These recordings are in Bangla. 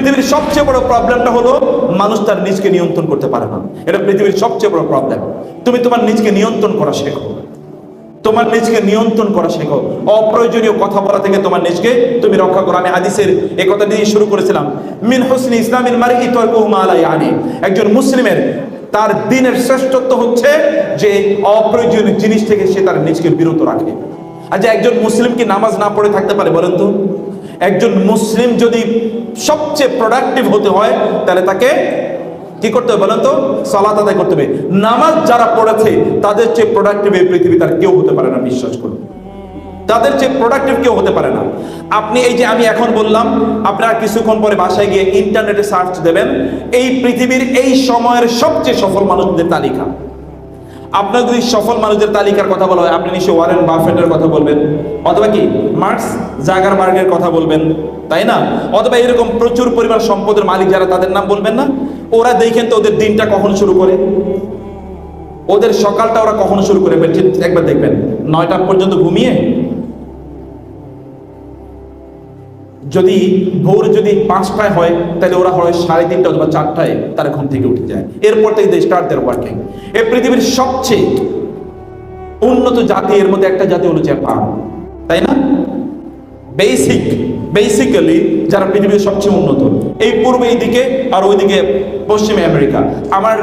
পৃথিবীর সবচেয়ে বড় প্রবলেমটা হলো মানুষ তার নিজকে নিয়ন্ত্রণ করতে পারে না। এটা পৃথিবীর সবচেয়ে বড় প্রবলেম। তুমি তোমার নিজকে নিয়ন্ত্রণ করা শেখো, তোমার নিজকে নিয়ন্ত্রণ করা শেখো। অপ্রয়োজনীয় কথা বলা থেকে তোমার নিজকে তুমি রক্ষা করো। আমি হাদিসের এই কথা দিয়ে শুরু করেছিলাম, মিন হুসনি ইসলামিল মারই তারকুহু মা লা ইয়ানি। একজন মুসলিমের তার দ্বীনের শ্রেষ্ঠত্ব হচ্ছে যে অপ্রয়োজনীয় জিনিস থেকে সে তার নিজকে বিরত রাখে। আচ্ছা, একজন মুসলিম কি নামাজ না পড়ে থাকতে পারে বলেন তো? একজন মুসলিম যদি সবচেয়ে প্রোডাক্টিভ হতে হয় তাহলে তাকে কি করতে হবে বলেন তো? সালাত আদায় করতে হবে। নামাজ যারা পড়েছে তাদের চেয়ে প্রোডাক্টিভ এই পৃথিবীতে আর কেউ হতে পারে না, বিশ্বাস করুন। তাদের চেয়ে প্রোডাক্টিভ কেউ হতে পারে না। আপনি এই যে আমি এখন বললাম, আপনারা কিছুক্ষণ পরে বাসায় গিয়ে ইন্টারনেটে সার্চ দেবেন এই পৃথিবীর এই সময়ের সবচেয়ে সফল মানুষদের তালিকা। আপনার যদি সফল মানুষদের তালিকার কথা বলা হয়, আপনি নিশ্চয়ই ওয়ারেন বাফেটের কথা বলবেন, অথবা কি মার্কস জাগারবার্গের কথা বলবেন, তাই না? অথবা এরকম প্রচুর পরিমাণ সম্পদের মালিক যারা, তাদের নাম বলবেন না? ওরা দেখেন তো ওদের দিনটা কখন শুরু করে, ওদের সকালটা ওরা কখন শুরু করে একবার দেখবেন। 9টা পর্যন্ত ঘুমিয়ে, যদি ভোর যদি 5টায় হয় তাহলে ওরা হয় 3:30 অথবা 4টায় তারা ঘুম থেকে উঠে যায়। এরপর থেকে দে স্টার্ট দেয়ার ওয়ার্কিং। এই পৃথিবীর সবচেয়ে উন্নত জাতি এর মধ্যে একটা জাতি হলো জাপান, তাই না? বেসিক্যালি যারা পৃথিবীর সবচেয়ে উন্নত, এই পূর্বে এই দিকে আর ওইদিকে পশ্চিমে আমেরিকা। আমার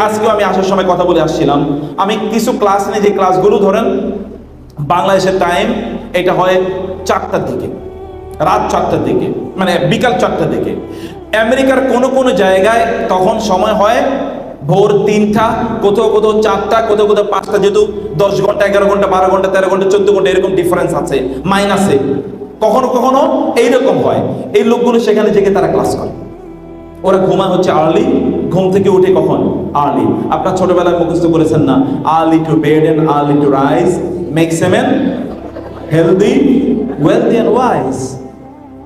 আজকেও আমি আসার সময় কথা বলে আসছিলাম, আমি কিছু ক্লাস নিয়ে, যে ক্লাসগুলো ধরেন বাংলাদেশের টাইম এটা হয় 4টার দিকে, রাত 4টার দিকে, মানে বিকাল 4টার দিকে। আমেরিকার কোনো কোনো জায়গায় তখন সময় হয় ভোর 3টা, কোথাও কোথাও 4টা, কোথাও কোথাও 5টা, যেহেতু 10 ঘন্টা 11 ঘন্টা 12 ঘন্টা 13 ঘন্টা 14 ঘন্টা এরকম ডিফারেন্স আছে, মাইনাসে কখনো কখনো এইরকম হয়। এই লোকগুলো সেখানে জেগে তারা ক্লাস করে। ওরা ঘুমা হচ্ছে আর্লি, ঘুম থেকে উঠে কখন? আর্লি। আপনার ছোটবেলায় মুখস্থ করেছেন না, early to bed and early to rise makes a man healthy, wealthy and wise.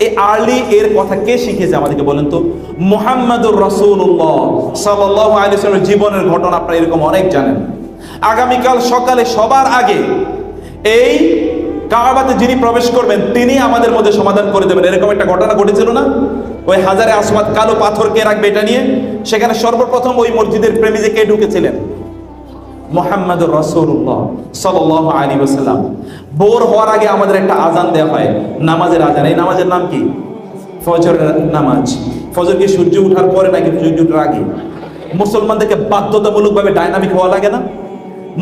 এই আর্লি এর কথা কে শিখেছে আমাদেরকে বলেন তো? মুহাম্মাদুর রাসূলুল্লাহ সাল্লাল্লাহু আলাইহি ওয়াসাল্লামের জীবনের ঘটনা আপনারা এরকম অনেক জানেন। আগামীকাল সকালে সবার আগে এই কাবাতে যিনি প্রবেশ করবেন তিনি আমাদের মধ্যে সমাধান করে দেবেন, এরকম একটা ঘটনা ঘটেছিল না? ওই হাজারে আসওয়াদ কালো পাথর কে রাখবে এটা নিয়ে, সেখানে সর্বপ্রথম ওই মসজিদের প্রেমিজে কে ঢুকেছিলেন? মুহাম্মাদুর রাসূলুল্লাহ সাল্লাল্লাহু আলাইহি ওয়াসাল্লাম। ভোর হওয়ার আগে আমাদের একটা আজান দেওয়া হয়, নামাজের আজান। এই নামাজের নাম কি? ফজরের নামাজ। ফজর কি সূর্য ওঠার পরে নাকি সূর্য ওঠার আগে? মুসলমানদেরকে বাধ্যতামূলকভাবে ডাইনামিক হওয়া লাগে না?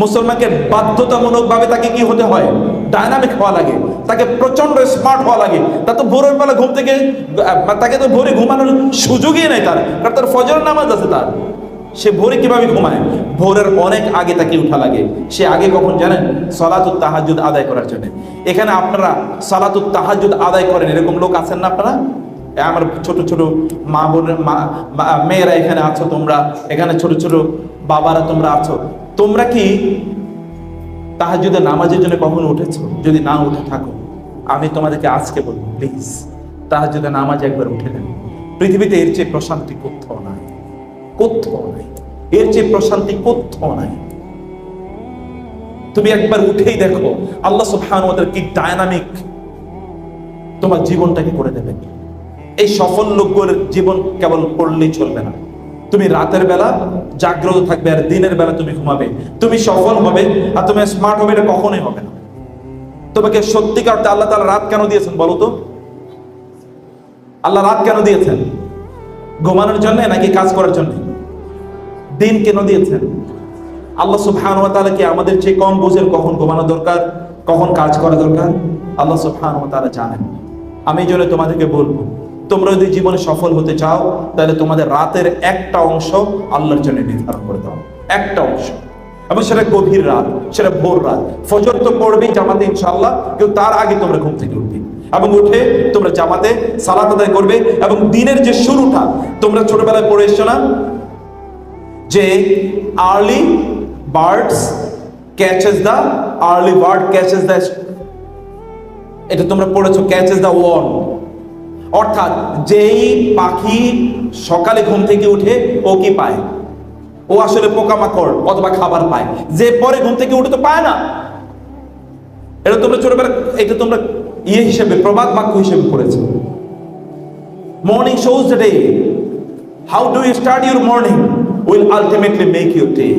মুসলমানকে বাধ্যতামূলকভাবে তাকে কি হতে হয়? ডাইনামিক হওয়া লাগে, তাকে প্রচন্ড স্মার্ট হওয়া লাগে। তা তো ভোরের বেলা ঘুম থেকে, তাকে তো ভোরে ঘুমানোর সুযোগই নেই তার, কারণ তার ফজরের নামাজ আছে তার। সে ভোরে কিভাবে ঘুমায়? ভোরের অনেক আগে তাকে উঠা লাগে। সে আগে কখন জানেন? সালাতুত তাহাজ্জুদ আদায় করার জন্য। এখানে আপনারা সালাতুত তাহাজ্জুদ আদায় করেন এরকম লোক আছেন না আপনারা? আমার ছোট ছোট মা বোনের মেয়েরা এখানে আছো, তোমরা এখানে ছোট ছোট বাবারা তোমরা আছো, তোমরা কি তাহাজ্জুদের নামাজের জন্য কখনো উঠেছো? যদি না উঠে থাকো, আমি তোমাদেরকে আজকে বলবো, প্লিজ তাহাজ্জুদের নামাজ একবার উঠে নেন। পৃথিবীতে এর চেয়ে প্রশান্তি কোথাও নাই, কোথাও নাই, এর চেয়ে প্রশান্তি কোথাও নাই। তুমি একবার উঠেই দেখো আল্লাহ সুবহানাহু ওয়া তাআলা কি ডায়নামিক তোমার জীবনটাকে করে দেবেন। এই সফল লোকগুলোর জীবন কেবল পড়লেই চলবে না, তুমি রাতের বেলা জাগ্রত থাকবে আর দিনের বেলা তুমি ঘুমাবে। তুমি সফল হবে আর তুমি স্মার্ট হবে, এটা কখনোই হবে না। তোমাকে সত্যিকার অর্থে আল্লাহ তাআলা রাত কেন দিয়েছেন বলো তো? আল্লাহ রাত কেন দিয়েছেন? ঘুমানোর জন্য নাকি কাজ করার জন্য? দিন কেন দিয়েছেন? আল্লাহ সুবহানাহু ওয়া তাআলা কি আমাদের চেয়ে কম বোঝেন কখন ঘুমানো দরকার, কখন কাজ করা দরকার? আল্লাহ সুবহানাহু ওয়া তাআলা জানেন। আমি এই জন্য তোমাদেরকে বলবো, তোমরা যদি জীবনে সফল হতে চাও তাহলে তোমাদের রাতের একটা অংশ আল্লাহর জন্য নির্ধারণ করে দাও, একটা অংশ। এবং সেটা গভীর রাত, সেটা ভোর রাত। ফজর তো পড়বেই জামাতে ইনশাআল্লাহ, কিন্তু তার আগে তোমরা ঘুম থেকে উঠবে এবং উঠে তোমরা জামাতে সালাত আদায় করবে। এবং দিনের যে শুরুটা, তোমরা ছোটবেলায় পড়ে এসছো না যে early birds catches the, early bird catches the, এটা তোমরা পড়েছো, ক্যাচেস দ্য ওয়ার্ম। অর্থাৎ যেই পাখি সকালে ঘুম থেকে উঠে ও কি পায়? ও আসলে পোকামাকড় অথবা খাবার পায়। যে পরে ঘুম থেকে উঠে তো পায় না। এটা তোমরা ছোটবেলা, এটা তোমরা হিসেবে প্রবাদ বাক্য হিসেবে পড়েছো। Morning shows the day. How do you start your morning will ultimately make your day.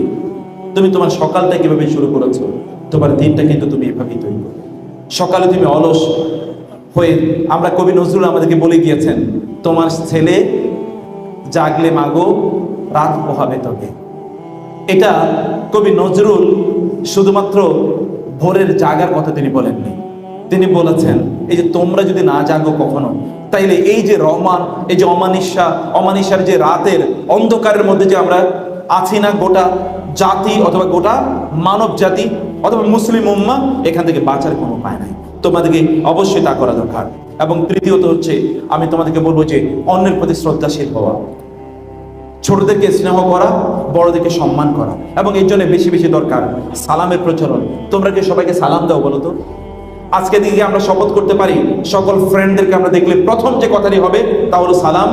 তুমি তোমার সকালটা কিভাবে শুরু করেছো, তোমার দিনটা কিন্তু তুমি এভাবেই তৈরি করবে। সকালে তুমি অলস হয়ে, আমরা কবি নজরুল আমাদেরকে বলে গিয়েছেন, তোমার ছেলে জাগলে মাগো রাত পোহাবে তোকে। এটা কবি নজরুল শুধুমাত্র ভোরের জাগার কথা তিনি বলেননি, তিনি বলেছেন এই যে তোমরা যদি না জাগো কখনো, তাইলে এই যে রহমান, এই যে অমানিসার যে রাতের অন্ধকারের মধ্যে যে আমরা আছি না, গোটা জাতি অথবা গোটা মানব জাতি অথবা মুসলিম উম্মাহ, এখান থেকে বাঁচার কোনো উপায় নাই। তোমাদেরকে অবশ্যই তা করা দরকার। এবং তৃতীয়ত হচ্ছে, আমি তোমাদেরকে বলবো যে অন্যের প্রতি শ্রদ্ধাশীল হওয়া, ছোটদেরকে স্নেহ করা, বড়দেরকে সম্মান করা, এবং এর জন্য বেশি বেশি দরকার সালামের প্রচলন। তোমরা কি সবাইকে সালাম দাও বলো তো? আজকে দিকে আমরা শপথ করতে পারি, সকল ফ্রেন্ডদেরকে আমরা দেখলে প্রথম যে কথাটি হবে তা হলো সালাম।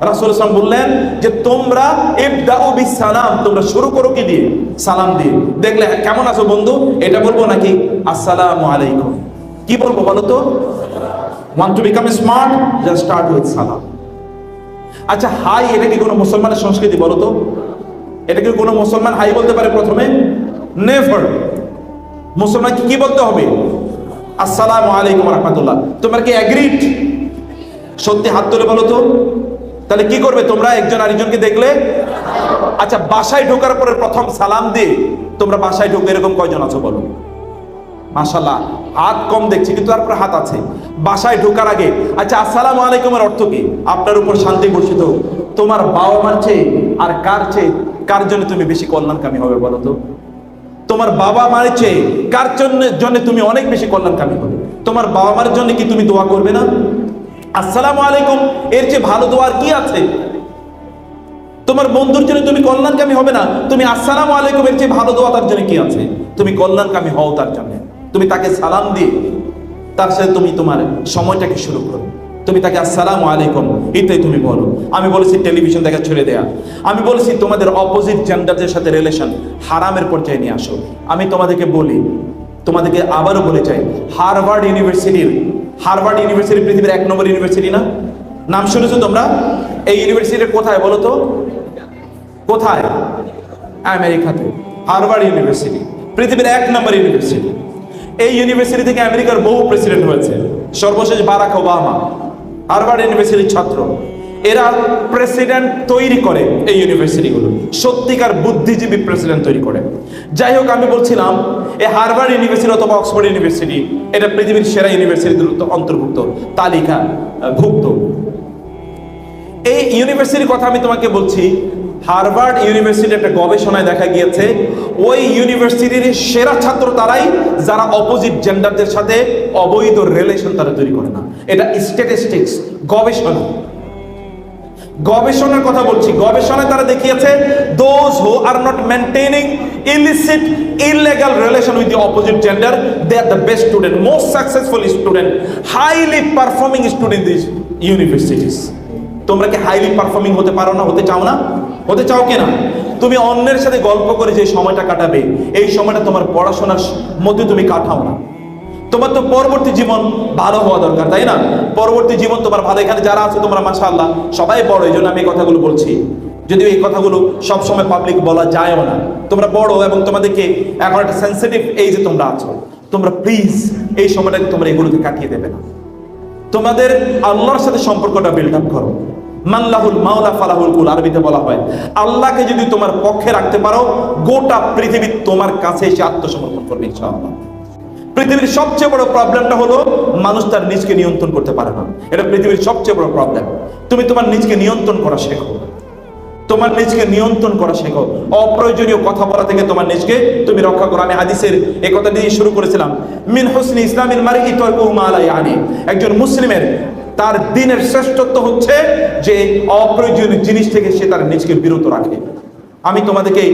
রাসূল সাল্লাল্লাহু আলাইহি ওয়াসাল্লাম বললেন যে তোমরা ইবদাউ বিস সালাম, তোমরা শুরু করো কি দিয়ে? সালাম দিয়ে। দেখলে কেমন আছো বন্ধু এটা বলবো নাকি আসসালামু আলাইকুম? কি বলবো বলো তো? Want to become smart? Just start with সালাম। আচ্ছা, হাই এটা কি কোনো মুসলমানের সংস্কৃতি বলো তো? এটা কি কোনো মুসলমান হাই বলতে পারে প্রথমে? নেভার। মুসলমান কি বলতে হবে? আসসালামু আলাইকুম ওয়া রাহমাতুল্লাহ। তোমরা কি এগ্রিড? সত্যি হাত তুলে বলো তো। তাহলে কি করবে তোমরা একজন আরেকজনকে দেখলে? আচ্ছা, বাসায় ঢোকার পরে প্রথম সালাম দিয়ে তোমরা বাসায় ঢুকবে এরকম কয়জন আছো বলো? মাশাআল্লাহ, হাত কম দেখছি কিন্তু তারপরে হাত আছে। বাসায় ঢোকার আগে আচ্ছা আসসালামু আলাইকুমের অর্থ কি? আপনার উপর শান্তি বর্ষিত। তোমার বাবা মার চেয়ে আর কার জন্য তুমি বেশি কল্যাণকামী হবে বলো তো? তোমার বাবা মার চেয়ে কার জন্য তুমি অনেক বেশি কল্যাণকামী হবে? তোমার বাবা মার জন্য কি তুমি দোয়া করবে না? আসসালামু আলাইকুম এর চেয়ে ভালো দোয়ার কি আছে? তোমার বন্ধুর জন্য তুমি কল্যাণকামী হবে না? তুমি আসসালামু আলাইকুম এর চেয়ে ভালো দোয়া তার জন্য কি আছে? তুমি কল্যাণকামী হও তার জন্য। তুমি তাকে সালাম দিয়ে তার সাথে তুমি তোমার সময়টাকে শুরু করো। তুমি তাকে আসসালামু আলাইকুম এটাই তুমি বলো। আমি বলেছি টেলিভিশন দেখা ছেড়ে দেয়া। আমি বলেছি তোমাদের অপোজিট জেন্ডারদের সাথে রিলেশন হারামের পর্যায়ে নিয়ে আসো। আমি তোমাদেরকে বলি, তোমাদেরকে আবারও বলে চাই, হার্ভার্ড ইউনিভার্সিটি পৃথিবীর 1 নম্বর ইউনিভার্সিটি না? নাম শুনেছো তোমরা? এই ইউনিভার্সিটি কোথায় বলো তো? কোথায়? আমেরিকাতে। হার্ভার্ড ইউনিভার্সিটি পৃথিবীর 1 নম্বর ইউনিভার্সিটি। এই ইউনিভার্সিটি থেকে আমেরিকার বহু প্রেসিডেন্ট হয়েছে, সর্বশেষ বারাক ওবামা হার্ভার্ড ইউনিভার্সিটির ছাত্র। এরা প্রেসিডেন্ট তৈরি করে, এই ইউনিভার্সিটিগুলো সত্যিকার বুদ্ধিজীবী প্রেসিডেন্ট তৈরি করে। যাই হোক, আমি বলছিলাম এই হার্ভার্ড ইউনিভার্সিটি অথবা অক্সফোর্ড ইউনিভার্সিটি এটা পৃথিবীর সেরা ইউনিভার্সিটির অন্তর্ভুক্ত, তালিকাভুক্ত। এই ইউনিভার্সিটির কথা আমি তোমাকে বলছি। হার্ভার্ড ইউনিভার্সিটির একটা গবেষণায় দেখা গিয়েছে ওই ইউনিভার্সিটির সেরা ছাত্র তারাই যারা অপোজিট জেন্ডারদের সাথে অবৈধ রিলেশন তারা তৈরি করে না। এটা স্ট্যাটিস্টিক্স, গবেষণার কথা বলছি। গবেষণায় তারা দেখিয়েছে those who are not maintaining illicit illegal relation with the opposite gender, they are the best student, most successful student, highly performing student in these universities. তোমরা কি হাইলি পারফর্মিং হতে পারো না? হতে চাও না? হতে চাও কিনা? তুমি অন্যের সাথে গল্প করে যে সময়টা কাটাবে, এই সময়টা তোমার পড়াশোনার মধ্যে তুমি কাটাও না। তোমার তো পরবর্তী জীবন ভালো হওয়া দরকার, তাই না? পরবর্তী জীবন তোমার ভালো। এখানে যারা আছে তোমরা মাশাআল্লাহ সবাই বড়, এই জন্য আমি এই কথাগুলো বলছি। যদিও এই কথাগুলো সব সময় পাবলিক বলা যায়ও না। তোমরা বড় এবং তোমাদেরকে এখন একটা সেন্সিটিভ এইজে তোমরা আছো। তোমরা প্লিজ এই সময়টাকে তোমরা এগুলোকে কাটিয়ে দেবে না। তোমাদের আল্লাহর সাথে সম্পর্কটা বিল্ড আপ করো। মাল্লাহুল মাওলা ফালাহুল কুল, আরবিতে বলা হয় আল্লাহকে যদি তোমার পক্ষে রাখতে পারো, গোটা পৃথিবী তোমার কাছে এসে আত্মসমর্পণ করবে ইনশাআল্লাহ। পৃথিবীর সবচেয়ে বড় প্রবলেমটা হলো মানুষ তার নিজকে নিয়ন্ত্রণ করতে পারে না। এটা পৃথিবীর সবচেয়ে বড় প্রবলেম। তুমি তোমার নিজকে নিয়ন্ত্রণ করা শেখো, তোমার নিজকে নিয়ন্ত্রণ করা শেখো। অপ্রয়োজনীয় কথা বলা থেকে তোমার নিজকে তুমি রক্ষা করো। আমি হাদিসের এই কথা দিয়ে শুরু করেছিলাম, মিন হুসনি ইসলামিল মারই তারকুহু মা লা ইয়ানি। একজন মুসলিমের তার দ্বীনের শ্রেষ্ঠত্ব হচ্ছে যে অপ্রয়োজনীয় জিনিস থেকে সে তার নিজকে বিরত রাখে। আমি তোমাদেরকে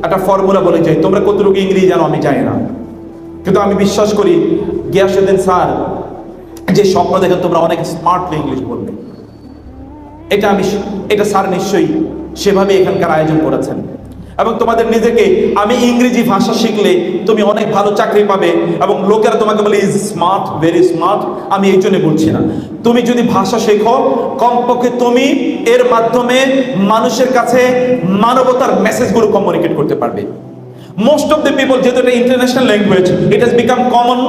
একটা ফর্মুলা বলে যাই, তোমরা কতটুকু ইংরেজি জানো আমি জানি না, কিন্তু আমি বিশ্বাস করি গিয়াসউদ্দিন স্যার যে স্বপ্ন দেখেন তোমরা অনেক স্মার্টলি ইংলিশ বলবে। এটা স্যার নিশ্চয়ই সেভাবে এখানকার আয়োজন করেছেন। এবং তোমাদের নিজেকে আমি ইংরেজি ভাষা শিখলে তুমি অনেক ভালো চাকরি পাবে এবং লোকেরা তোমাকে বলে ইজ স্মার্ট, ভেরি স্মার্ট, আমি এই জন্য বলছি না। তুমি যদি ভাষা শেখো, কমপক্ষে তুমি এর মাধ্যমে মানুষের কাছে মানবতার মেসেজগুলো কমিউনিকেট করতে পারবে। মোস্ট অফ দ্য পিপল, যেহেতু এটা international language, it has become common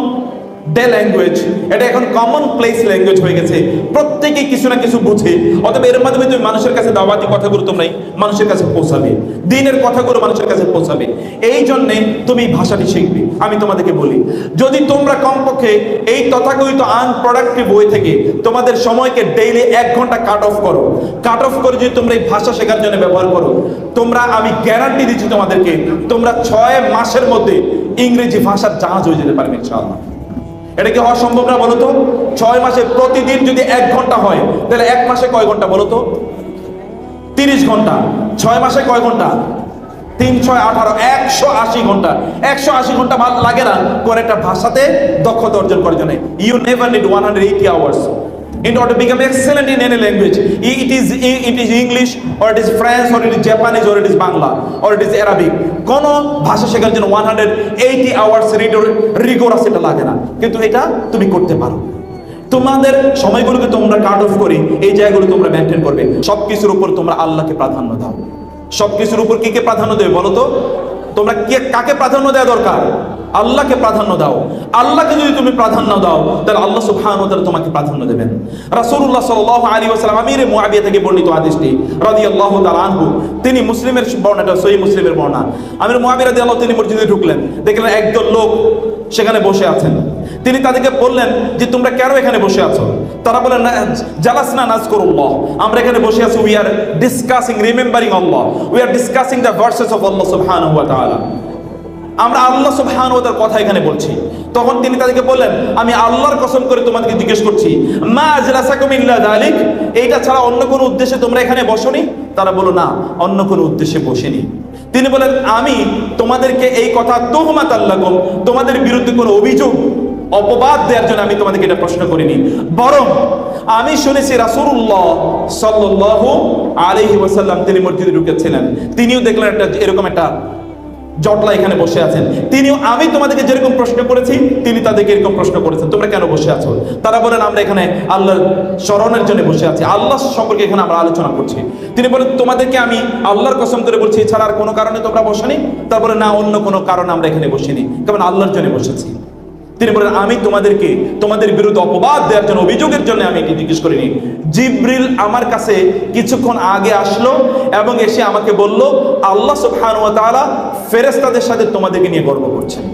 day language, এটা এখন কমন প্লেস ল্যাঙ্গুয়েজ হয়ে গেছে, প্রত্যেকেই কিছু না কিছু বুঝে। অতএব এর মাধ্যমে তুমি মানুষের কাছে দাওয়াতি কথাগুলো তোমরাই মানুষের কাছে পৌঁছাবে, দিনের কথাগুলো মানুষের কাছে পৌঁছাবে। এই জন্যে তুমি ভাষাটি শিখবে। আমি তোমাদেরকে বলি, যদি তোমরা কমপক্ষে এই তথাকথিত আনপ্রোডাক্টিভ ওয়ে থেকে তোমাদের সময়কে ডেইলি 1 ঘন্টা কাট অফ করো, কাট অফ করে যদি তোমরা এই ভাষা শেখার জন্য ব্যবহার করো, তোমরা, আমি গ্যারান্টি দিচ্ছি তোমাদেরকে, তোমরা 6 মাসের মধ্যে ইংরেজি ভাষার জাহাজ হয়ে যেতে পারবে ইনশাআল্লাহ। এটা কি হওয়া সম্ভব না বলো তো? 6 মাসে প্রতিদিন যদি 1 ঘন্টা হয়, তাহলে 1 মাসে কয় ঘন্টা বলো তো? 30 ঘন্টা। 6 মাসে কয় ঘন্টা? 3 6 18, 180 ঘন্টা। 180 ঘন্টা লাগে না কোন একটা ভাষাতে দক্ষতা অর্জন করার জন্য। You never need 180 hours in order to become excellent in any language. It is English, or it is French, or it is Japanese, or it is Bangla, or it is Arabic. কোন ভাষা শেখার জন্য 180 আওয়ার্স রিগোরাস এটা লাগে না, কিন্তু এটা তুমি করতে পারো। তোমাদের সময়গুলোকে তোমরা কাট অফ করে এই জায়গাগুলো তোমরা মেনটেন করবে। সবকিছুর উপর তোমরা আল্লাহকে প্রাধান্য দাও। সবকিছুর উপর কে প্রাধান্য দেবে বলো তো? তোমরা কাকে প্রাধান্য দেওয়া দরকার? আল্লাহকে প্রাধান্য দাও। আল্লাহকে যদি তুমি প্রাধান্য দাও, তাহলে আল্লাহ সুবহানাহু ওয়া তাআলা তোমাকে প্রাধান্য দেবেন। রাসূলুল্লাহ সাল্লাল্লাহু আলাইহি ওয়াসাল্লাম, আমিরে মুআবিয়া থেকে বর্ণিত হাদিসটি রাদিয়াল্লাহু তাআলা আনহু, তিনি মুসলিমের বর্ণনাটা, সহিহ মুসলিমের বর্ণনা। আমির মুআবিয়া রাদিয়াল্লাহু, তিনি মসজিদে ঢুকলেন, দেখলেন একদল লোক সেখানে বসে আছেন। তিনি তাদেরকে বললেন যে তোমরা কেন এখানে বসে আছো? তারা বললেন, জালাসনা নাযকুরুল্লাহ, আমরা এখানে বসে আছি, we are discussing, remembering Allah, we are discussing the verses of Allah সুবহানাহু ওয়া তাআলা। আমরা আল্লাহ সুবহানাহু ওয়া তাআলার কথা এখানে বলছি। তখন তিনি তাদেরকে বললেন, আমি আল্লাহর কসম করে তোমাদেরকে জিজ্ঞেস করছি, মা আজলাসাকুম ইল্লা যালিক, এইটা ছাড়া অন্য কোনো উদ্দেশ্যে তোমরা এখানে বসোনি? তারা বলল, না, অন্য কোনো উদ্দেশ্যে বসেনি। তিনি বলেন, আমি তোমাদেরকে এই কথা তুহমাত আল্লাকুম, তোমাদের বিরুদ্ধে কোনো অভিযোগ অপবাদ দেওয়ার জন্য আমি তোমাদেরকে এটা প্রশ্ন করিনি, বরং আমি শুনেছি রাসূলুল্লাহ সাল্লাল্লাহু আলাইহি ওয়াসাল্লাম তিনি মসজিদে ঢুকেছিলেন, তিনিও দেখলেন একটা এরকম একটা জটলা এখানে বসে আছেন, তিনিও আমি তোমাদেরকে যেরকম প্রশ্ন করেছি তিনি তাদেরকে এরকম প্রশ্ন করেছেন, তোমরা কেন বসে আছো? তারা বলেন, আমরা এখানে আল্লাহর স্মরণের জন্য বসে আছি, আল্লাহ সম্পর্কে এখানে আমরা আলোচনা করছি। তিনি বলেন, তোমাদেরকে আমি আল্লাহর কসম করে বলছি, এছাড়া আর কোনো কারণে তোমরা বসোনি? তারপরে, না, অন্য কোনো কারণে আমরা এখানে বসিনি, কেবল আল্লাহর জন্য বসেছি। তিনি বলেন, আমি তোমাদেরকে তোমাদের বিরুদ্ধে অপবাদ দেওয়ার জন্য, অভিযোগের জন্য আমি এটি জিজ্ঞেস করিনি। জিবরিল আমার কাছে কিছুক্ষণ আগে আসলো এবং এসে আমাকে বলল, আল্লাহ সুবহানাহু ওয়া তাআলা ফেরেশতাদের সাথে তোমাদেরকে নিয়ে গর্ব করছেন।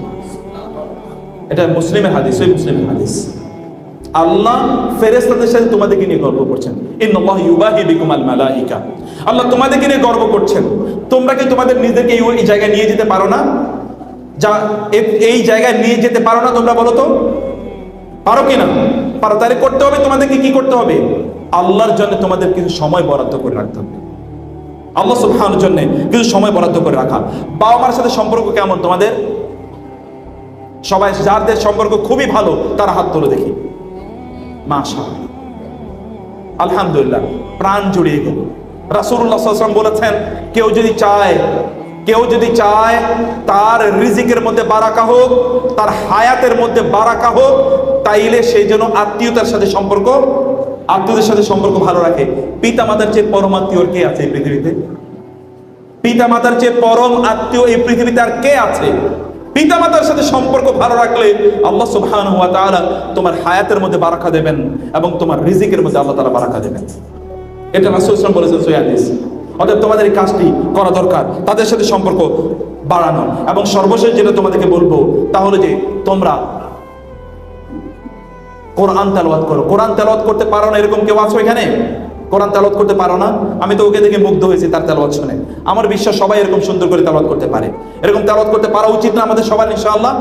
এটা মুসলিমের হাদিস, সহিহ মুসলিমের হাদিস। আল্লাহ ফেরেশতাদের সাথে তোমাদেরকে নিয়ে গর্ব করছেন। ইন্নাল্লাহু ইউবাহি বিকুমাল মালাইকা, আল্লাহ তোমাদেরকে নিয়ে গর্ব করছেন। তোমরা কি তোমাদের নিজেকে এই জায়গায় নিয়ে যেতে পারো না? যা এই জায়গায় নিয়ে যেতে পারো না? তোমরা বলো তো, পারো কিনা? পারো, তাহলে করতে হবে তোমাদেরকে কি করতে হবে? আল্লাহর জন্য তোমাদের কিছু সময় বরাদ্দ করে রাখতে হবে। আল্লাহ সুবহানাহুর জন্য কিছু সময় বরাদ্দ করে রাখা। বাবা মার সাথে সম্পর্ক কেমন তোমাদের? সবাই যাদের সম্পর্ক খুবই ভালো তারা হাত তুলে দেখি, মাশাআল্লাহ, আলহামদুলিল্লাহ, প্রাণ জুড়িয়ে গেল। রাসূলুল্লাহ সাল্লাল্লাহু আলাইহি ওয়াসাল্লাম বলেছেন, কেউ যদি চায় তার রিজিকের মধ্যে বারাকা হোক, তার হায়াতের মধ্যে বারাকা হোক, তাইলে সেই জন্য আত্মীয়তার সাথে আত্মীয়দের সাথে সম্পর্ক ভালো রাখে। পিতা মাতার চেয়ে পরম আত্মীয় কে আছে এই পৃথিবীতে? পিতা মাতার চেয়ে পরম আত্মীয় এই পৃথিবীতে আর কে আছে? পিতা মাতার সাথে সম্পর্ক ভালো রাখলে আল্লাহ সুবহানাহু ওয়া তাআলা তোমার হায়াতের মধ্যে বারাকা দেবেন এবং তোমার রিজিকের মধ্যে আল্লাহ তাআলা বারাকা দেবেন। এটা রাসূল সাল্লাল্লাহু আলাইহি ওয়াসাল্লাম বলেছেন সহিহ হাদিস। অতএব তোমাদের এই কাজটি করা দরকার, তাদের সাথে সম্পর্ক বাড়ানো। এবং সর্বশেষ যেটা তোমাদেরকে বলবো তা হলো যে তোমরা কোরআন তেলাওয়াত করো। কোরআন তেলাওয়াত করতে পারো না এরকম কেউ আছো এখানে? কোরআন তেলাওয়াত করতে পারো না? আমি তো ওকে দেখে মুগ্ধ হয়েছি তার তেলাওয়াত শুনে। আমার বিশ্বাস সবাই এরকম সুন্দর করে তেলাওয়াত করতে পারে। এরকম তেলাওয়াত করতে পারা উচিত না আমাদের সবার? ইনশাআল্লাহ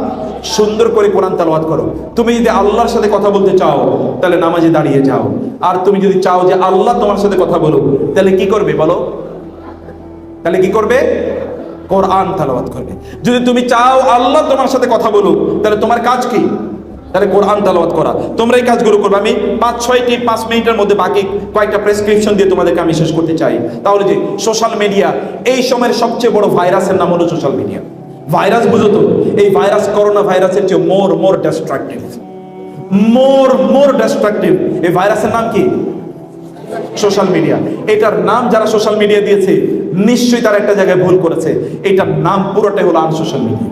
সুন্দর করে কোরআন তেলাওয়াত করো। তুমি যদি আল্লাহর সাথে কথা বলতে চাও তাহলে নামাজে দাঁড়িয়ে যাও। আর তুমি যদি চাও যে আল্লাহ তোমার সাথে কথা বলুক, তাহলে কি করবে বলো? তাহলে কি করবে? কোরআন তেলাওয়াত করবে। যদি তুমি চাও আল্লাহ তোমার সাথে কথা বলুক, তাহলে তোমার কাজ কি? তাহলে কোরআন তেলাওয়াত করা, তোমরা এই কাজগুলো করবে। আমি 5 মিনিটের মধ্যে বাকি কয়েকটা প্রেসক্রিপশন দিয়ে তোমাদেরকে আমি শেষ করতে চাই। তাহলে যে সোশ্যাল মিডিয়া, এই সময়ের সবচেয়ে বড় ভাইরাসের নাম হলো সোশ্যাল মিডিয়া। ভাইরাস বুঝো তো, এই ভাইরাস করোনা ভাইরাসের চেয়ে মোর ডিস্ট্রাকটিভ, মোর ডিস্ট্রাকটিভ। এই ভাইরাসের নাম কি? Social media. এটার নাম যারা সোশ্যাল মিডিয়া দিয়েছে নিশ্চয়ই তারা একটা জায়গায় ভুল করেছে। এটার নাম পুরোটাই হলো আনসোশ্যাল মিডিয়া।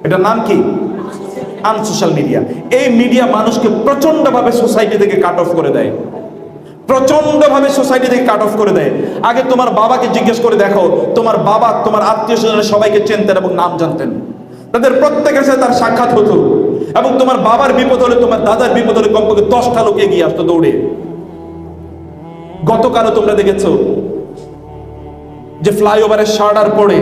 এটার নাম কি? Unsocial media. এই মিডিয়া মানুষকে প্রচন্ডভাবে সোসাইটি থেকে কাট অফ করে দেয়, প্রচন্ডভাবে সোসাইটি থেকে কাট অফ করে দেয়। আগে তোমার বাবাকে জিজ্ঞেস করে দেখো, তোমার বাবা তোমার আত্মীয় স্বজনের সবাইকে চিনতেন এবং নাম জানতেন, তাদের প্রত্যেকের সাথে তার সাক্ষাৎ হতো, এবং তোমার বাবার বিপদ হলে, তোমার দাদার বিপদ হলে কমপক্ষে 10টা লোক এগিয়ে আসতো দৌড়ে। গতকালও তোমরা দেখেছো যে ফ্লাইওভারের শার্টার পড়ে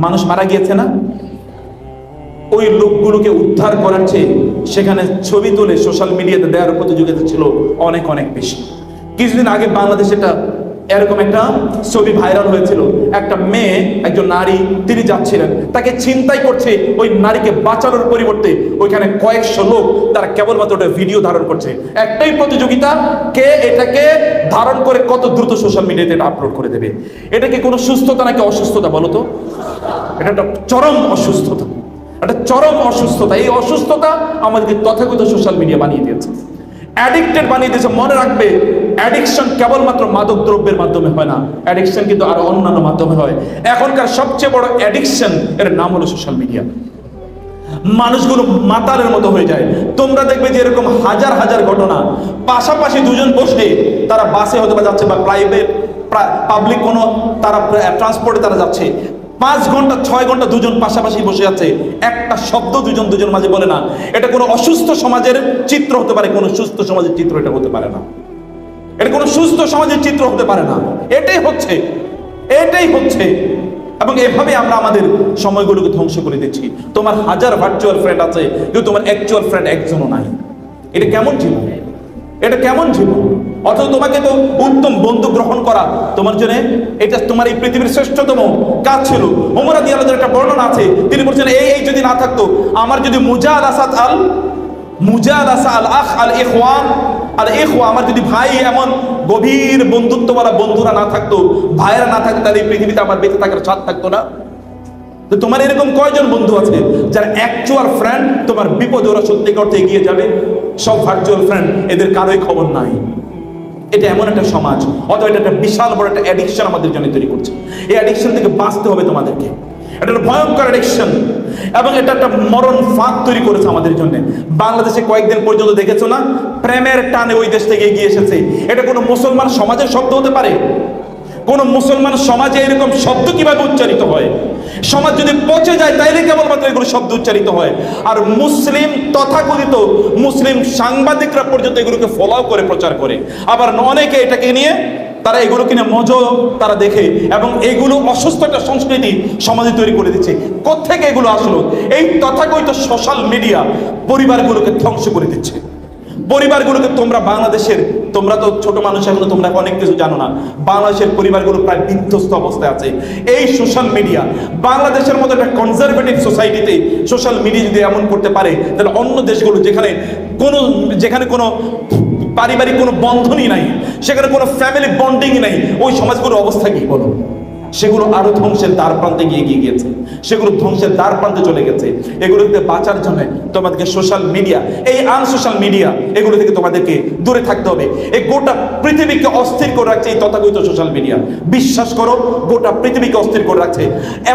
মানুষ মারা গিয়েছে না? ওই লোকগুলোকে উদ্ধার করার চেয়ে সেখানে ছবি তুলে সোশ্যাল মিডিয়াতে দেওয়ার প্রতিযোগিতা ছিল অনেক বেশি। কিছুদিন আগে বাংলাদেশে এরকম একটা ছবি ভাইরাল হয়েছিল। একটা মেয়ে, একজন নারী, তিনি যাচ্ছিলেন, তাকে ছিনতাই করছে। ওই নারীকে বাঁচানোর পরিবর্তে ওইখানে কয়েকশো লোক তারা কেবলমাত্র ওটা ভিডিও ধারণ করছে। একটাই প্রতিযোগিতা, কে এটাকে ধারণ করে কত দ্রুত সোশ্যাল মিডিয়াতে এটা আপলোড করে দেবে। এটা কি কোনো সুস্থতা নাকি অসুস্থতা বলো তো? এটা একটা চরম অসুস্থতা, একটা চরম অসুস্থতা। এই অসুস্থতা আমাদেরকে তথাকথিত সোশ্যাল মিডিয়া বানিয়ে দিয়েছে, অ্যাডিক্টেড বানিয়ে দিয়েছে। মনে রাখবে, অ্যাডিকশন কেবলমাত্র মাদক দ্রব্যের মাধ্যমে হয় না, অ্যাডিকশন কিন্তু আরো অন্যান্য মাধ্যমে হয়। এখনকার সবচেয়ে বড় অ্যাডিকশন, এর নাম হলো সোশ্যাল মিডিয়া। মানুষগুলো মাতালের মতো হয়ে যায়। তোমরা দেখবে যে এরকম হাজার ঘটনা, পাশাপাশি দুজন বসে তারা বাসে হয়তো বা যাচ্ছে বা প্রাইভেট পাবলিক কোনো তারা ট্রান্সপোর্টে তারা যাচ্ছে, 5 ঘন্টা 6 ঘন্টা দুজন পাশাপাশি বসে আছে, একটা শব্দ দুজন মাঝে বলে না। এটা কোনো অসুস্থ সমাজের চিত্র হতে পারে, কোনো সুস্থ সমাজের চিত্র এটা হতে পারে না। এটা কোনো সুস্থ সমাজের চিত্র হতে পারে না। এটাই হচ্ছে। এবং এভাবে আমরা আমাদের সময়গুলোকে ধ্বংস করে দিচ্ছি। তোমার হাজার ভার্চুয়াল ফ্রেন্ড আছে, কিন্তু তোমার অ্যাকচুয়াল ফ্রেন্ড একজনও নাই। এটা কেমন জীবন? এটা কেমন জীবন? অথচ তোমাকে তো উত্তম বন্ধু গ্রহণ করা তোমার জন্য, এটা তোমার এই পৃথিবীর শ্রেষ্ঠতম কাজ ছিল। ওমর রাদিয়াল্লাহু আনহু একটা বর্ণনা আছে, তিনি বলছেন এই যদি না থাকতো, আমার যদি আমার যদি ভাই এমন গভীর বন্ধুত্বওয়ালা বন্ধুরা না থাকতো, ভাইয়েরা না থাকতো, তাহলে এই পৃথিবীতে আমার বেঁচে থাকার স্বাদ থাকতো না। তো তোমার এরকম কয়জন বন্ধু আছে যারা অ্যাকচুয়াল ফ্রেন্ড, তোমার বিপদে ওরা সত্যিকার অর্থে এগিয়ে যাবে? সব ভার্চুয়াল ফ্রেন্ড, এদের কারোই খবর নাই। এটা এমন একটা সমাজ, অথবা এটা একটা বিশাল বড় একটা অ্যাডিকশন আমাদের জন্য তৈরি করছে। এই অ্যাডিকশন থেকে বাঁচতে হবে তোমাদেরকে। এটা একটা ভয়ঙ্কর অ্যাডিকশন, এবং এটা একটা মরণ ফাঁদ তৈরি করেছে আমাদের জন্য। বাংলাদেশে কয়েকদিন পর্যন্ত দেখেছো না, প্রেমের টানে ওই দেশ থেকে এগিয়ে এসেছে। এটা কোনো মুসলমান সমাজের শব্দ হতে পারে? কোন মুসলমান সমাজে এরকম শব্দ কিভাবে উচ্চারিত হয়? সমাজ যদি পচে যায় তাইলে কেবলমাত্র এগুলো শব্দ উচ্চারিত হয়। আর মুসলিম তথাকথিত মুসলিম সাংবাদিকরা পর্যন্ত এগুলোকে ফলো করে প্রচার করে। আবার অনেকে এটাকে নিয়ে তারা এগুলো কিনে মজা তারা দেখে, এবং এগুলো অসুস্থ একটা সংস্কৃতি সমাজে তৈরি করে দিচ্ছে। কোত্থেকে এগুলো আসলো? এই তথাকথিত সোশ্যাল মিডিয়া পরিবারগুলোকে ধ্বংস করে দিচ্ছে। পরিবারগুলোকে বাংলাদেশের, তোমরা তো ছোট মানুষ, এখনো তোমরা অনেক কিছু জানো না। বাংলাদেশের পরিবারগুলো প্রায় বিধ্বস্ত অবস্থায় আছে এই সোশ্যাল মিডিয়া। বাংলাদেশের মতো একটা কনজারভেটিভ সোসাইটিতে সোশ্যাল মিডিয়া যদি এমন করতে পারে, তাহলে অন্য দেশগুলো যেখানে কোনো পারিবারিক কোনো বন্ধনই নাই, সেখানে কোনো ফ্যামিলি বন্ডিং নাই, ওই সমাজগুলোর অবস্থা কি বলো? সেগুলো আরো ধ্বংসের দ্বার প্রান্তে এগিয়ে গিয়েছে, সেগুলো ধ্বংসের দ্বার প্রান্তে চলে গেছে। এগুলো থেকে বাঁচার জন্য তোমাদেরকে সোশ্যাল মিডিয়া, এই আনসোশ্যাল মিডিয়া, এগুলো থেকে তোমাদেরকে দূরে থাকতে হবে। এই গোটা পৃথিবীকে অস্থির করে রাখছে এই তথাকথিত সোশ্যাল মিডিয়া। বিশ্বাস করো, গোটা পৃথিবীকে অস্থির করে রাখছে।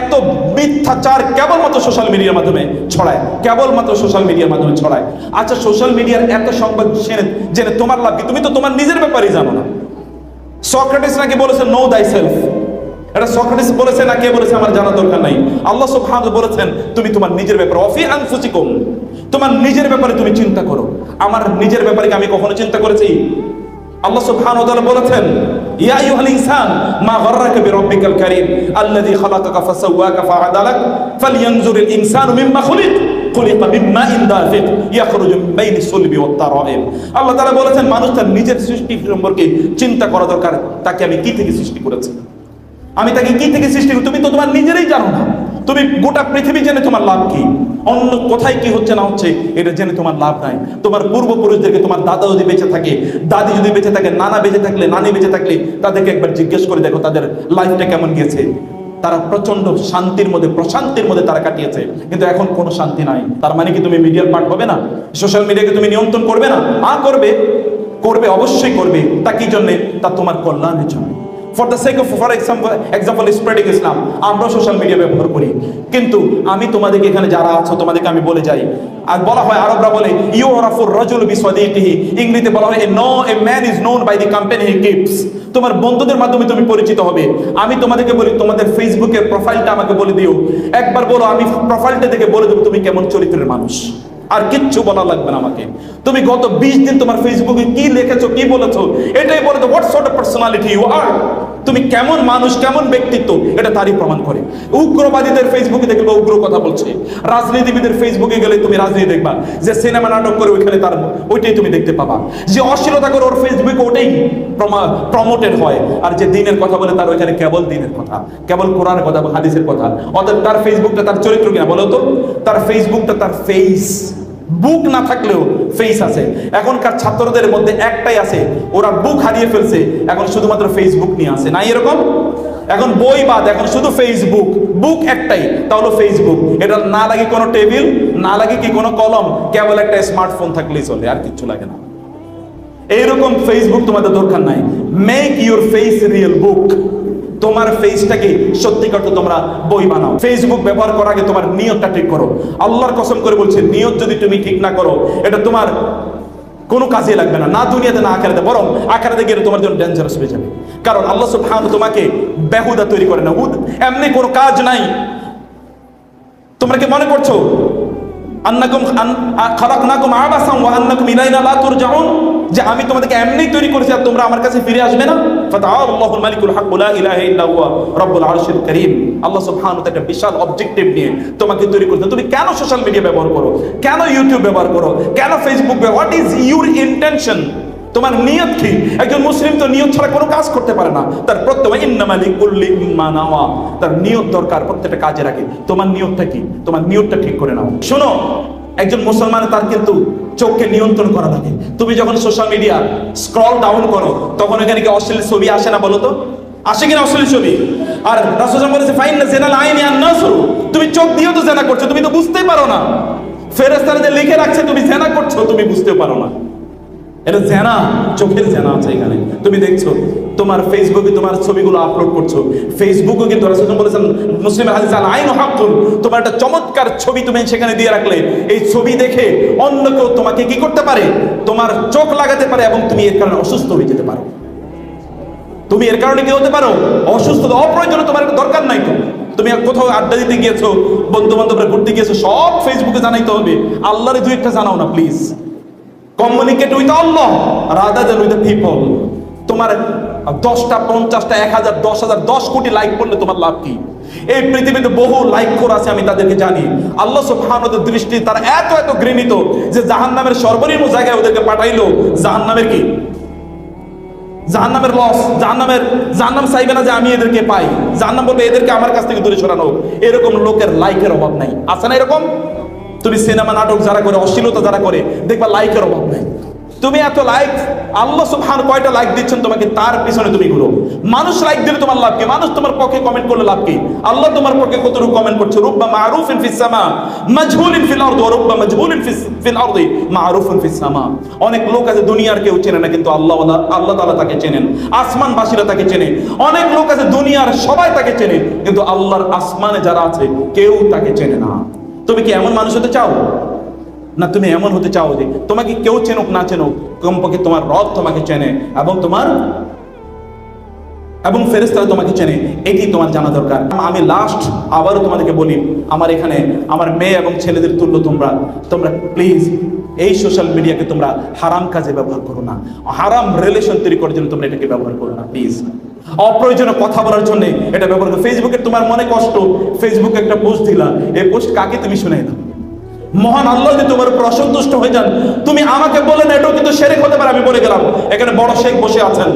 এত মিথ্যাচার কেবলমাত্র সোশ্যাল মিডিয়ার মাধ্যমে ছড়ায়, কেবলমাত্র সোশ্যাল মিডিয়ার মাধ্যমে ছড়ায়। আচ্ছা, সোশ্যাল মিডিয়ার এত সংবাদ জেনে তোমার লাভ কি? তুমি তো তোমার নিজের ব্যাপারেই জানো না। সক্রেটিস নাকি বলেছে নো দাই সেলফ। এটা সক্রেটিস বলেছে না কে বলেছে আমার জানা দরকার নাই। আল্লাহ সুবহানাহু বলেছেন তুমি তোমার নিজের ব্যাপারে, অফি আনফুসিকুম, তোমার নিজের ব্যাপারে তুমি চিন্তা করো। আমার নিজের ব্যাপারে কি আমি কখনো চিন্তা করেছি? আল্লাহ সুবহানাহু ওয়া তাআলা বলেছেন ইয়া আইয়ুহাল ইনসান মা গাররাকা বিরাব্বিকাল কারীম আল্লাযী খালাকাকা ফাসাওয়াকা ফাআদালাক ফালইয়ানজুরিল ইনসানু মিম্মা খুলিকা মিম্মাইন দাফিক ইয়াখরুজু মিন বাইনি সুলবি ওয়াত তারাইব। আল্লাহ তাআলা বলেছেন মানুষ তার নিজের সৃষ্টি সম্পর্কে চিন্তা করা দরকার। তাকে আমি কি থেকে সৃষ্টি করেছি, আমি তাকে কি থেকে সৃষ্টি করি? তুমি তো তোমার নিজেরই জানো না। তুমি গোটা পৃথিবী জেনে তোমার লাভ কি? অন্য কোথায় কি হচ্ছে না হচ্ছে এটা জেনে তোমার লাভ নাই। তোমার পূর্বপুরুষদেরকে, তোমার দাদা যদি বেঁচে থাকে, দাদি যদি বেঁচে থাকে, নানা বেঁচে থাকলে, নানি বেঁচে থাকলে তাদেরকে একবার জিজ্ঞেস করে দেখো তাদের লাইফটা কেমন গিয়েছে। তারা প্রচন্ড শান্তির মধ্যে, প্রশান্তির মধ্যে তারা কাটিয়েছে। কিন্তু এখন কোনো শান্তি নাই। তার মানে কি তুমি মিডিয়ার পার্ট হবে না? সোশ্যাল মিডিয়াকে তুমি নিয়ন্ত্রণ করবে না? করবে, করবে, অবশ্যই করবে। তা কি জন্যে? তা তোমার কল্যাণের জন্য। For the sake of, for example spreading Islam, আমরা সোশ্যাল মিডিয়া ব্যবহার করি। কিন্তু আমি তোমাদেরকে এখানে যারা আছো তোমাদেরকে আমি বলে যাই, আর বলা হয়, আরবরা বলে ইউরাফুর রাজুল বিসাদিকিহি, ইংরেজিতে বলা হয় a man is known by the company he keeps. তোমার বন্ধুদের মাধ্যমে তুমি পরিচিত হবে। আমি তোমাদেরকে বলি, তোমাদের ফেসবুকের প্রোফাইলটা আমাকে বলে দিও, একবার বলো, আমি প্রোফাইলটা দেখে বলে দেবো তুমি কেমন চরিত্রের মানুষ। আর কিচ্ছু বলা লাগবে না আমাকে। তুমি গত 20 দিন তোমার ফেসবুকে কি লিখেছো, কি বলেছো, এটাই বলে দাও what sort of personality you are. তুমি কেমন মানুষ, কেমন ব্যক্তিত্ব, এটা তারই প্রমাণ করে। উগ্রবাদীদের ফেসবুকে দেখবে উগ্র কথা বলছে, রাজনীতিবিদের ফেসবুকে গেলে তুমি রাজনীতি দেখবা, যে সিনেমা নাটক করে ওইখানে তার ওইটাই তুমি দেখতে পাবা, যে অশ্লীলতা করে ওর ফেসবুকে ওটাই প্রমোটেড হয়, আর যে দিনের কথা বলে তার ওইখানে কেবল দিনের কথা, কেবল কোরআনের কথা, হাদিসের কথা। অর্থাৎ তার ফেসবুকটা তার চরিত্র কিনা বলো তো? তার ফেসবুকটা তার ফেস, বুক না থাকলেও ফেস আছে। এখনকার ছাত্রদের মধ্যে একটাই আছে, ওরা বুক হারিয়ে ফেলছে, এখন শুধুমাত্র ফেসবুক নিয়ে আসে, নাই এরকম? এখন বই বাদ, এখন শুধু ফেসবুক, বুক একটাই, তা হলো ফেসবুক। এটা না লাগে কোনো টেবিল, না লাগে কি কোনো কলম, কেবল একটা স্মার্টফোন থাকলেই চলে, আর কিচ্ছু লাগে না। এইরকম ফেসবুক তোমাদের দরকার নাই। মেক ইউর ফেস রিয়েল বুক। তোমার ফেসটাকে সত্যিকার তো তোমরা বই বানাও। ফেসবুক ব্যবহার করার আগে তোমার নিয়তটা ঠিক করো। আল্লাহর কসম করে বলছে, নিয়ত যদি তুমি ঠিক না করো, এটা তোমার কোনো কাজে লাগবে না, না দুনিয়াতে না আখিরাতে, বরং আখিরাতে গিয়ে তোমার জন্য ডেঞ্জারাস হয়ে যাবে। কারণ আল্লাহ সুবহানাহু তোমাকে বেহুদা তৈরি করে না, এমনি কোনো কাজ নাই। তোমরা কি মনে করছো আন্নাকুম খালাকনাকুম আবাসান ওয়া আন্নাকুম ইলাইনা লা তুরজাউন, যে আমি তোমাদেরকে এমনি তৈরি করেছি আর তোমরা আমার কাছে ফিরে আসবে না? ফাতাআল্লাহুল মালিকুল হক লা ইলাহা ইল্লা হুয়া রাব্বুল আরশিল কারীম। আল্লাহ সুবহানাহু ওয়া তাআলা একটা বিশাল অবজেক্টিভ নিয়ে তোমাকে তৈরি করেছেন। তুমি কেন সোশ্যাল মিডিয়া ব্যবহার করো, কেন ইউটিউব ব্যবহার করো, কেন ফেসবুক ব্যবহার, হোয়াট ইজ ইউর ইন্টেনশন? তোমার নিয়ত কি? একজন মুসলিম তো নিয়ত ছাড়া কোনো কাজ করতে পারে না। তার প্রত্যেক ইন্নামা লিকুল্লি মা নাওয়া, তার নিয়ত দরকার প্রত্যেকটা কাজে রাখে। তোমার নিয়তটা কি? তোমার নিয়তটা ঠিক করে নাও। শোনো, একজন মুসলমান তার কিন্তু চোখকে নিয়ন্ত্রণ করা লাগে। তুমি যখন সোশ্যাল মিডিয়া স্ক্রল ডাউন করো, তখন এখানে কি অশ্লীল ছবি আসে না বলো তো? আসে কিনা অশ্লীল ছবি? আর রাসূল বলেছে ফাইন্না জিনাল আইনি আন নাসরু, তুমি চোখ দিয়েও তো জেনা করছো, তুমি তো বুঝতেই পারো না। ফেরেশতারা যে লিখে রাখছে তুমি জেনা করছো, তুমি বুঝতেও পারো না। এটা জেনা, চোখের জেনা আছে এখানে। তুমি দেখছো তোমার ফেসবুকে তোমার ছবিগুলো আপলোড করছো, ফেসবুকে কিন্তু রাসূল বলেছেন মুসলিমের হাদিস আল আইনু হাক্কুন, তোমার একটা চমৎকার ছবি তুমি সেখানে দিয়ে রাখলে, এই ছবি দেখে অন্য কেউ তোমাকে কি করতে পারে? তোমার চোখ লাগাতে পারে, এবং তুমি এর কারণে অসুস্থ হয়ে যেতে পারো। তুমি এর কারণে কি হতে পারো? অসুস্থ। অপ্রয়োজনে তোমার এটা দরকার নাই তো। তুমি কোথাও আড্ডা দিতে গিয়েছো, বন্ধু বান্ধবরা ঘুরতে গিয়েছো, সব ফেসবুকে জানাইতে হবে? আল্লাহরে দুই একটা জানাও না please. Communicate with Allah rather than with the people. তোমার 10টা 50টা 1000 10,000 10 কোটি লাইক করলে তোমার লাভ কি? এই পৃথিবীতে বহু লাইক খোর আছে, আমি তাদেরকে জানি। আল্লাহ সুবহানাহু ওয়া তাআলার দৃষ্টি তারা এত এত ঘৃণিত যে জাহান্নামের সর্বনিম্ন জায়গায় ওদেরকে পাঠাইলো। জাহান্নামের কি? জাহান্নামের লস, জাহান্নাম চাইবে না যে আমি এদেরকে পাই। জাহান্নাম বলবে এদেরকে আমার কাছ থেকে দূরে সরানো। এরকম লোকের লাইকের অভাব নাই, আছে না এরকম? তুমি সিনেমা নাটক যারা করে, অশ্লীলতা যারা করে, দেখবা লাইকের অভাব নাই। তুমি এত লাইক, আল্লাহ সুবহানাহু কয়টা লাইক দিচ্ছেন তোমাকে, তার পিছনে তুমি ঘুরো। মানুষ লাইক দিলে তোমার লাভ কি? মানুষ তোমার পক্ষে কমেন্ট করলে লাভ কি? আল্লাহ তোমার পক্ষে কতটুকু কমেন্ট করছে? রুব্বা মারুফিন ফিস সামা মাজহুলিন ফিল আরদ ওয়া রুব্বা মাজহুলিন ফিল আরদি মারুফুন ফিস সামা। অনেক লোক আছে দুনিয়ার কেউ চেনে না, কিন্তু আল্লাহ তাআলা তাকে চেনেন, আসমানবাসীরা তাকে চেনে। অনেক লোক আছে দুনিয়ার সবাই তাকে চেনে, কিন্তু আল্লাহর আসমানে যারা আছে কেউ তাকে চেনে না। তুমি কি এমন মানুষ হতে চাও? না তুমি এমন হতে চাও যে তোমাকে কেউ চেনুক না চেনুক, কমপক্ষে তোমার রব তোমাকে চেনে এবং ফেরেশতারা তোমাকে চেনে, এটি তোমার জানা দরকার। আমি লাস্ট আবারও তোমাদেরকে বলি, আমার এখানে আমার মেয়ে এবং ছেলেদের তুল্য তোমরা প্লিজ এই সোশ্যাল মিডিয়াকে তোমরা হারাম কাজে ব্যবহার করো না, হারাম রিলেশন তৈরি করার জন্য তোমরা এটাকে ব্যবহার করো না প্লিজ। অপ্রয়োজনীয় কথা বলার জন্য এটা ব্যবহার করো। ফেসবুকে তোমার মনে কষ্ট, ফেসবুকে একটা পোস্ট দিলা, এই পোস্ট কাকে তুমি শুনাই দাও? মহান আল্লাহ যদি তোমার উপর অসন্তুষ্ট হয়ে যান, তুমি আমাকে বলে না, এটাও কিন্তু শিরক হতে পারে। আমি বলে গেলাম, এখানে বড় শেখ বসে আছেন,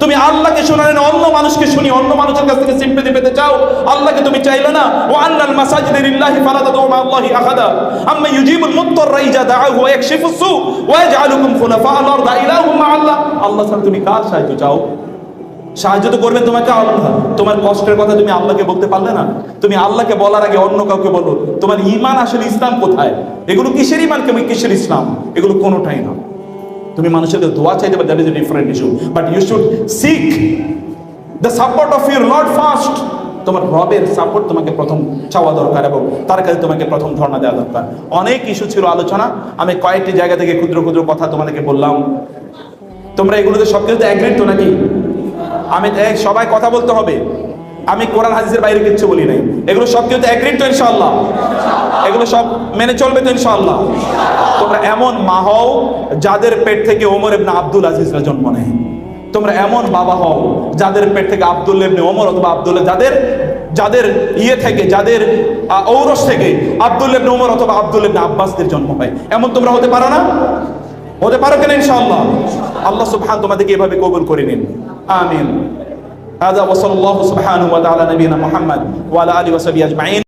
তুমি আল্লাহকে শোনালে না অন্য মানুষকে শুনি, অন্য মানুষের কাছ থেকে সিম্পথি পেতে চাও, আল্লাহকে তুমি চাইলে না। ওয়া আন্নাল মাসাজিদা লিল্লাহি ফালা তাদউ মা আল্লাহি আহাদা আম্মা ইউজিবুল মুত্তাররা ইযা দাআহু ওয়া ইয়াকশিফুস সু ওয়া ইয়াজআলুকুম খুলাফা আল আরদ ইলাহুম মা আল্লাহ। আল্লাহ ছাড়া তুমি কার সাহায্য চাও? সাহায্য তো করবেন তোমাকে আল্লাহ। তোমার কষ্টের কথা তুমি আল্লাহকে বলতে পারলে না, তুমি আল্লাহকে বলার আগে অন্য কাউকে বলো। তোমার ঈমান আসলে ইসলাম কোথায়? এগুলো কিসের ঈমান, কিসের ইসলাম? এগুলো কোনোটাই না। তুমি মানুষের দোয়া চাইতে পারো, that is a different issue, but you should seek the support of your lord first. তোমার রবের সাপোর্ট তোমাকে প্রথম চাওয়া দরকার এবং তার কাছে তোমাকে প্রথম ধর্ণা দেওয়া দরকার। অনেক ইস্যু ছিল আলোচনা, আমি কয়েকটি জায়গা থেকে ক্ষুদ্র ক্ষুদ্র কথা তোমাদেরকে বললাম। তোমরা এগুলোতে সব কিছুতে অ্যাগ্রিড তো নাকি? আমি সবাই কথা বলতে হবে, আমি কোরআন হাদিসের বাইরে কিচ্ছু বলি নাই। এগুলো সব কিছুতে অ্যাগ্রিড তো ইনশাআল্লাহ? এগুলো সব মেনে চলবে তো ইনশাআল্লাহ? তোমরা এমন মা হও যাদের পেট থেকে ওমর ইবনে আব্দুল আজিজরা জন্ম নেয়। তোমরা এমন বাবা হও যাদের পেট থেকে আব্দুল্লাহ ইবনে ওমর অথবা আব্দুল্লাহ, যাদের ইয়ে থেকে, যাদের ঔরস থেকে আব্দুল্লাহ ইবনে ওমর অথবা আব্দুল্লাহ ইবনে আব্বাসদের জন্ম হয়। এমন তোমরা হতে পারো না? হতে পারো কিনা ইনশাআল্লাহ? আল্লাহ সুবহানাহু তোমাদেরকে এভাবে কবুল করে নিন, আমিন। هذا وصلى الله سبحانه وتعالى نبينا محمد وعلى آله وصحبه أجمعين.